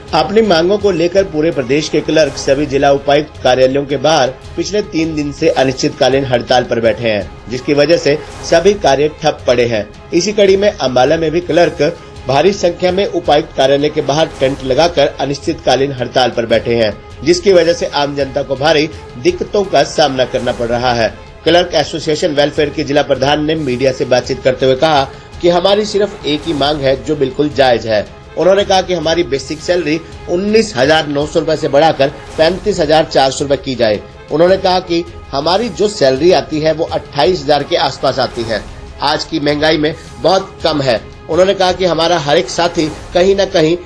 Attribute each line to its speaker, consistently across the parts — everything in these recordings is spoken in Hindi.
Speaker 1: अपनी मांगों को लेकर पूरे प्रदेश के क्लर्क सभी जिला उपायुक्त कार्यालयों के बाहर पिछले 3 दिन से अनिश्चितकालीन हड़ताल पर बैठे हैं, जिसकी वजह से सभी कार्य ठप पड़े हैं। इसी कड़ी में अम्बाला में भी क्लर्क भारी संख्या में उपायुक्त कार्यालय के बाहर टेंट लगाकर अनिश्चितकालीन हड़ताल पर बैठे हैं, जिसकी वजह से आम जनता को भारी दिक्कतों का सामना करना पड़ रहा है। क्लर्क एसोसिएशन वेलफेयर के जिला प्रधान ने मीडिया से बातचीत करते हुए कहा कि हमारी सिर्फ एक ही मांग है जो बिल्कुल जायज है। उन्होंने कहा कि हमारी बेसिक सैलरी 19,900 रूपए से बढ़ाकर 35,400 रूपए की जाए। उन्होंने कहा कि हमारी जो सैलरी आती है वो 28,000 के आसपास आती है, आज की महंगाई में बहुत कम है। उन्होंने कहा कि हमारा हर एक साथी कहीं न कहीं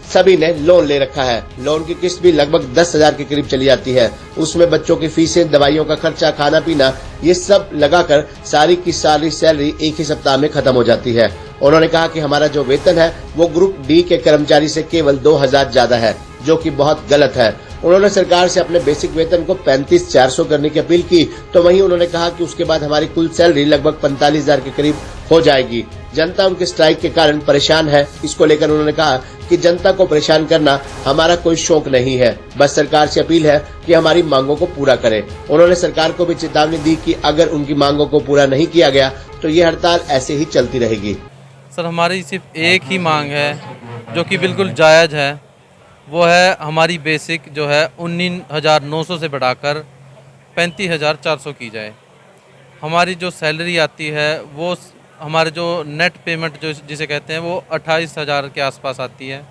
Speaker 1: सभी ने लोन ले रखा है। लोन की किस्त भी लगभग 10,000 के करीब चली जाती है। उसमें बच्चों की फीसें, दवाइयों का खर्चा, खाना पीना, ये सब लगाकर सारी की सारी सैलरी एक ही सप्ताह में खत्म हो जाती है। उन्होंने कहा कि हमारा जो वेतन है वो ग्रुप डी के कर्मचारी से केवल 2,000 ज्यादा है, जो कि बहुत गलत है। उन्होंने सरकार से अपने बेसिक वेतन को 35,400 करने की अपील की, तो वहीं उन्होंने कहा कि उसके बाद हमारी कुल सैलरी लगभग 45,000 के करीब हो जाएगी। जनता उनके स्ट्राइक के कारण परेशान है। इसको लेकर उन्होंने कहा कि जनता को परेशान करना हमारा कोई शौक नहीं है, बस सरकार से अपील है कि हमारी मांगों को पूरा करे। उन्होंने सरकार को भी चेतावनी दी कि अगर उनकी मांगों को पूरा नहीं किया गया तो ये हड़ताल ऐसे ही चलती रहेगी।
Speaker 2: सर, हमारी सिर्फ एक ही मांग है जो कि बिल्कुल जायज़ है, वो है हमारी बेसिक जो है 19,900 से बढ़ाकर 35,400 की जाए। हमारी जो सैलरी आती है वो हमारे जो नेट पेमेंट जो जिसे कहते हैं वो 28,000 के आसपास आती है,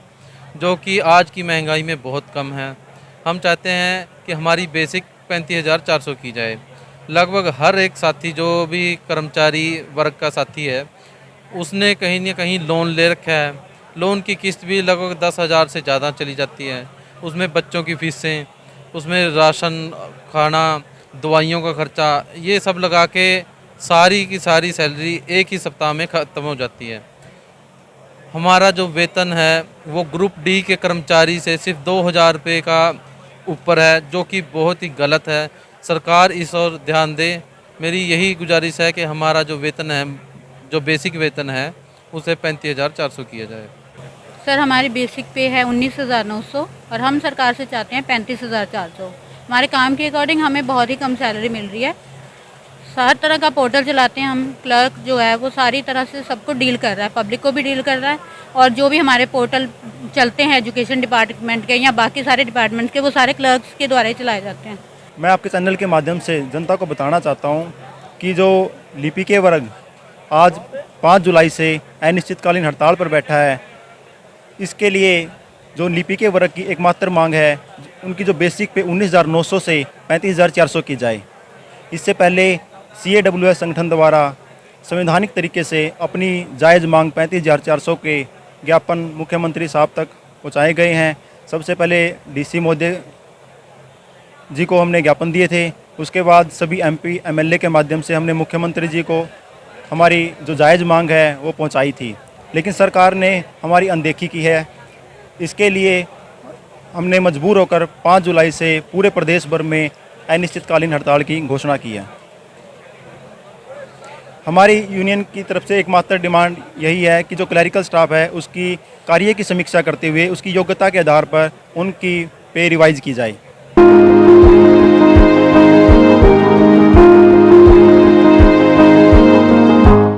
Speaker 2: जो कि आज की महंगाई में बहुत कम है। हम चाहते हैं कि हमारी बेसिक 35,400 की जाए। लगभग हर एक साथी जो भी कर्मचारी वर्ग का साथी है उसने कहीं न कहीं लोन ले रखा है। लोन की किस्त भी लगभग 10,000 से ज़्यादा चली जाती है। उसमें बच्चों की फीसें, उसमें राशन, खाना, दवाइयों का खर्चा, ये सब लगा के सारी की सारी सैलरी एक ही सप्ताह में ख़त्म हो जाती है। हमारा जो वेतन है वो ग्रुप डी के कर्मचारी से सिर्फ 2,000 रुपये का ऊपर है, जो कि बहुत ही गलत है। सरकार इस ओर ध्यान दे। मेरी यही गुजारिश है कि हमारा जो वेतन है, जो बेसिक वेतन है, उसे 35,400 किया जाए।
Speaker 3: सर, हमारी बेसिक पे है 19,900 और हम सरकार से चाहते हैं 35,400। हमारे काम के अकॉर्डिंग हमें बहुत ही कम सैलरी मिल रही है। हर तरह का पोर्टल चलाते हैं हम। क्लर्क जो है वो सारी तरह से सबको डील कर रहा है, पब्लिक को भी डील कर रहा है, और जो भी हमारे पोर्टल चलते हैं एजुकेशन डिपार्टमेंट के या बाकी सारे डिपार्टमेंट के, वो सारे क्लर्क्स के द्वारा ही चलाए जाते हैं।
Speaker 4: मैं आपके चैनल के माध्यम से जनता को बताना चाहता हूँ कि जो लिपिके वर्ग आज 5 जुलाई से अनिश्चितकालीन हड़ताल पर बैठा है, इसके लिए जो लिपिके वर्ग की एकमात्र मांग है उनकी जो बेसिक पे 19,900 से 35,400 की जाए। इससे पहले CAWS संगठन द्वारा संवैधानिक तरीके से अपनी जायज़ मांग 35,400 के ज्ञापन मुख्यमंत्री साहब तक पहुँचाए गए हैं। सबसे पहले DC महोदय जी को हमने ज्ञापन दिए थे, उसके बाद सभी MP MLA के माध्यम से हमने मुख्यमंत्री जी को हमारी जो जायज़ मांग है वो पहुंचाई थी, लेकिन सरकार ने हमारी अनदेखी की है। इसके लिए हमने मजबूर होकर 5 जुलाई से पूरे प्रदेश भर में अनिश्चितकालीन हड़ताल की घोषणा की है। हमारी यूनियन की तरफ से एकमात्र डिमांड यही है कि जो क्लरिकल स्टाफ है उसकी कार्य की समीक्षा करते हुए उसकी योग्यता के आधार पर उनकी पे रिवाइज की जाए।